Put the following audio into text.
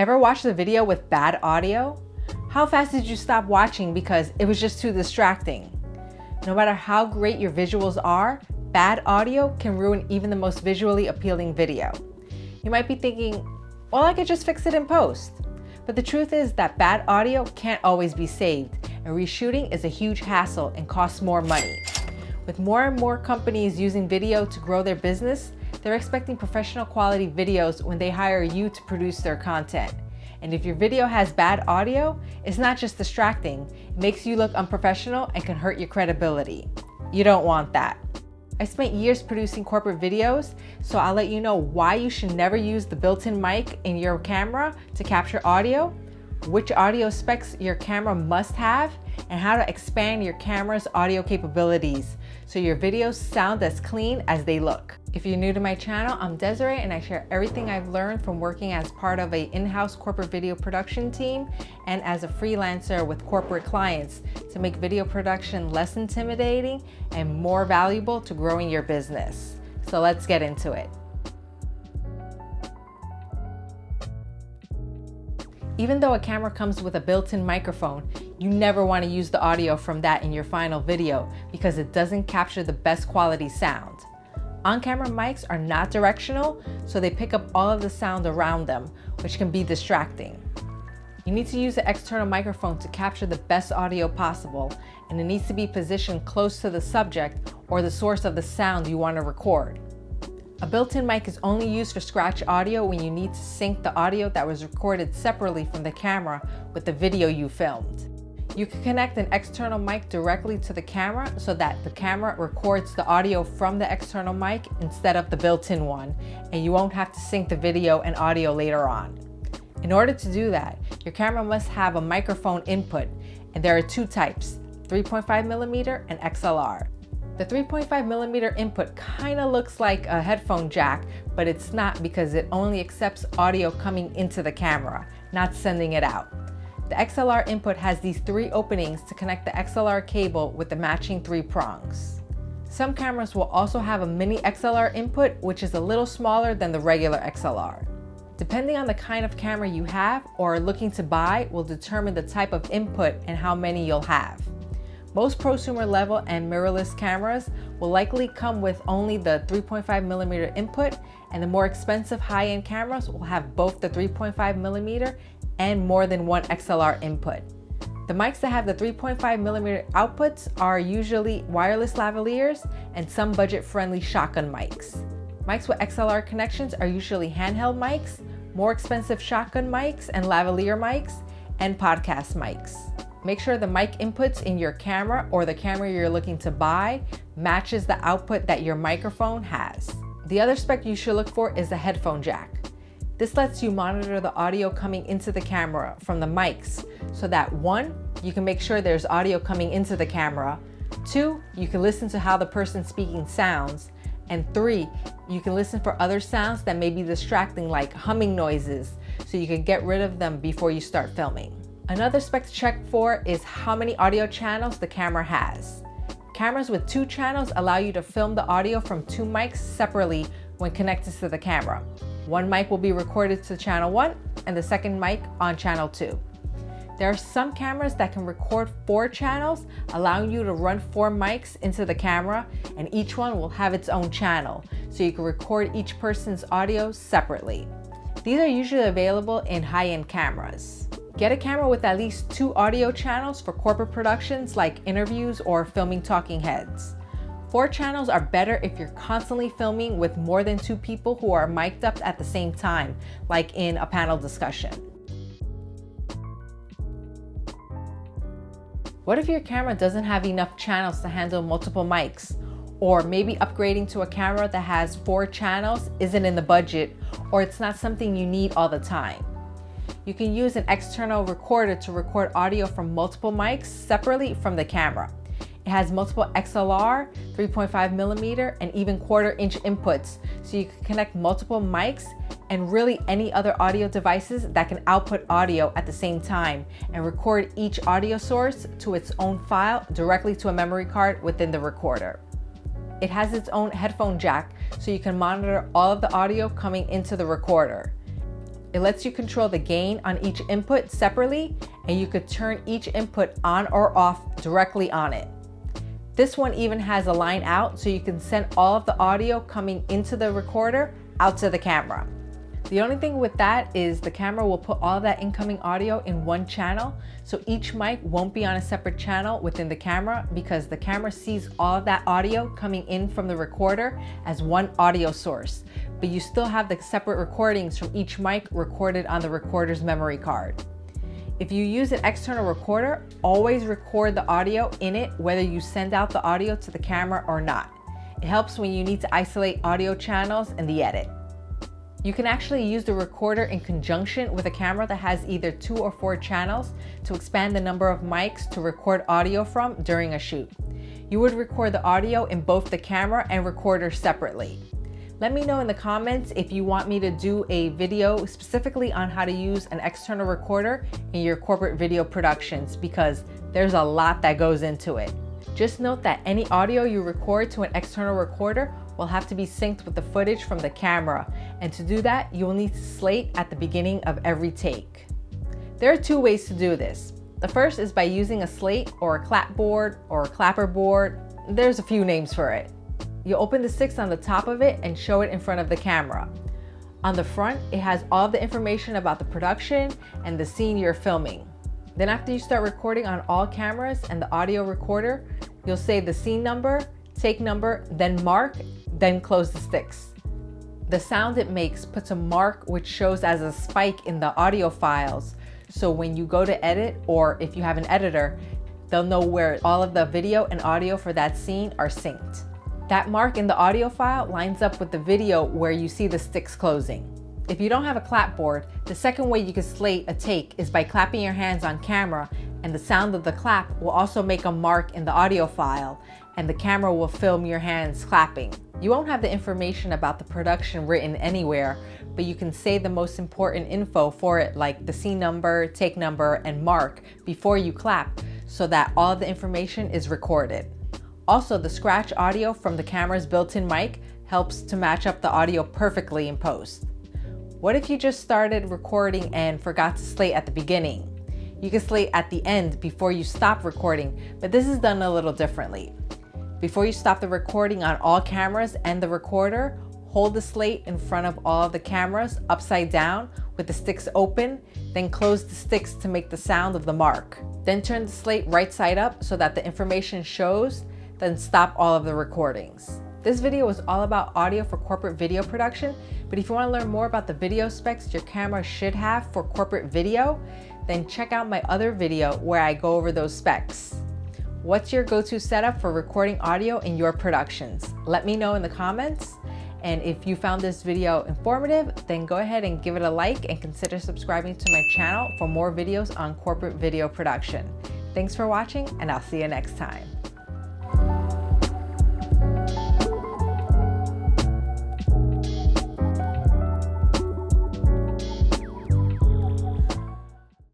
Ever watched a video with bad audio? How fast did you stop watching because it was just too distracting? No matter how great your visuals are, bad audio can ruin even the most visually appealing video. You might be thinking, well, I could just fix it in post. But the truth is that bad audio can't always be saved, and reshooting is a huge hassle and costs more money. With more and more companies using video to grow their business, they're expecting professional quality videos when they hire you to produce their content. And if your video has bad audio, it's not just distracting, it makes you look unprofessional and can hurt your credibility. You don't want that. I spent years producing corporate videos, so I'll let you know why you should never use the built-in mic in your camera to capture audio, which audio specs your camera must have, and how to expand your camera's audio capabilities so your videos sound as clean as they look. If you're new to my channel, I'm Desiree and I share everything I've learned from working as part of an in-house corporate video production team and as a freelancer with corporate clients to make video production less intimidating and more valuable to growing your business. So let's get into it. Even though a camera comes with a built-in microphone, you never want to use the audio from that in your final video because it doesn't capture the best quality sound. On-camera mics are not directional, so they pick up all of the sound around them, which can be distracting. You need to use an external microphone to capture the best audio possible, and it needs to be positioned close to the subject or the source of the sound you want to record. A built-in mic is only used for scratch audio when you need to sync the audio that was recorded separately from the camera with the video you filmed. You can connect an external mic directly to the camera so that the camera records the audio from the external mic instead of the built-in one, and you won't have to sync the video and audio later on. In order to do that, your camera must have a microphone input, and there are two types, 3.5mm and XLR. The 3.5mm input kind of looks like a headphone jack, but it's not because it only accepts audio coming into the camera, not sending it out. The XLR input has these three openings to connect the XLR cable with the matching three prongs. Some cameras will also have a mini XLR input, which is a little smaller than the regular XLR. Depending on the kind of camera you have or are looking to buy will determine the type of input and how many you'll have. Most prosumer level and mirrorless cameras will likely come with only the 3.5mm input, and the more expensive high-end cameras will have both the 3.5mm and more than one XLR input. The mics that have the 3.5mm outputs are usually wireless lavaliers and some budget-friendly shotgun mics. Mics with XLR connections are usually handheld mics, more expensive shotgun mics and lavalier mics, and podcast mics. Make sure the mic inputs in your camera or the camera you're looking to buy matches the output that your microphone has. The other spec you should look for is the headphone jack. This lets you monitor the audio coming into the camera from the mics so that 1, you can make sure there's audio coming into the camera, 2, you can listen to how the person speaking sounds, and 3, you can listen for other sounds that may be distracting like humming noises so you can get rid of them before you start filming. Another spec to check for is how many audio channels the camera has. Cameras with 2 channels allow you to film the audio from 2 mics separately when connected to the camera. One mic will be recorded to channel 1 and the second mic on channel 2. There are some cameras that can record 4 channels, allowing you to run 4 mics into the camera, and each one will have its own channel, so you can record each person's audio separately. These are usually available in high-end cameras. Get a camera with at least 2 audio channels for corporate productions like interviews or filming talking heads. 4 channels are better if you're constantly filming with more than 2 people who are mic'd up at the same time, like in a panel discussion. What if your camera doesn't have enough channels to handle multiple mics? Or maybe upgrading to a camera that has 4 channels isn't in the budget, or it's not something you need all the time. You can use an external recorder to record audio from multiple mics separately from the camera. It has multiple XLR, 3.5mm, and even 1/4-inch inputs, so you can connect multiple mics and really any other audio devices that can output audio at the same time and record each audio source to its own file directly to a memory card within the recorder. It has its own headphone jack, so you can monitor all of the audio coming into the recorder. It lets you control the gain on each input separately, and you could turn each input on or off directly on it. This one even has a line out, so you can send all of the audio coming into the recorder out to the camera. The only thing with that is the camera will put all that incoming audio in one channel, so each mic won't be on a separate channel within the camera because the camera sees all of that audio coming in from the recorder as one audio source, but you still have the separate recordings from each mic recorded on the recorder's memory card. If you use an external recorder, always record the audio in it whether you send out the audio to the camera or not. It helps when you need to isolate audio channels in the edit. You can actually use the recorder in conjunction with a camera that has either 2 or 4 channels to expand the number of mics to record audio from during a shoot. You would record the audio in both the camera and recorder separately. Let me know in the comments if you want me to do a video specifically on how to use an external recorder in your corporate video productions, because there's a lot that goes into it. Just note that any audio you record to an external recorder will have to be synced with the footage from the camera, and to do that, you will need to slate at the beginning of every take. There are 2 ways to do this. The first is by using a slate or a clapboard or a clapperboard. There's a few names for it. You open the sticks on the top of it and show it in front of the camera. On the front, it has all the information about the production and the scene you're filming. Then after you start recording on all cameras and the audio recorder, you'll say the scene number, take number, then mark, then close the sticks. The sound it makes puts a mark which shows as a spike in the audio files, so when you go to edit, or if you have an editor, they'll know where all of the video and audio for that scene are synced. That mark in the audio file lines up with the video where you see the sticks closing. If you don't have a clapboard, the second way you can slate a take is by clapping your hands on camera, and the sound of the clap will also make a mark in the audio file, and the camera will film your hands clapping. You won't have the information about the production written anywhere, but you can say the most important info for it, like the scene number, take number, and mark before you clap, so that all of the information is recorded. Also, the scratch audio from the camera's built-in mic helps to match up the audio perfectly in post. What if you just started recording and forgot to slate at the beginning? You can slate at the end before you stop recording, but this is done a little differently. Before you stop the recording on all cameras and the recorder, hold the slate in front of all of the cameras upside down with the sticks open, then close the sticks to make the sound of the mark. Then turn the slate right side up so that the information shows, then stop all of the recordings. This video was all about audio for corporate video production, but if you want to learn more about the video specs your camera should have for corporate video, then check out my other video where I go over those specs. What's your go-to setup for recording audio in your productions? Let me know in the comments. And if you found this video informative, then go ahead and give it a like and consider subscribing to my channel for more videos on corporate video production. Thanks for watching, and I'll see you next time.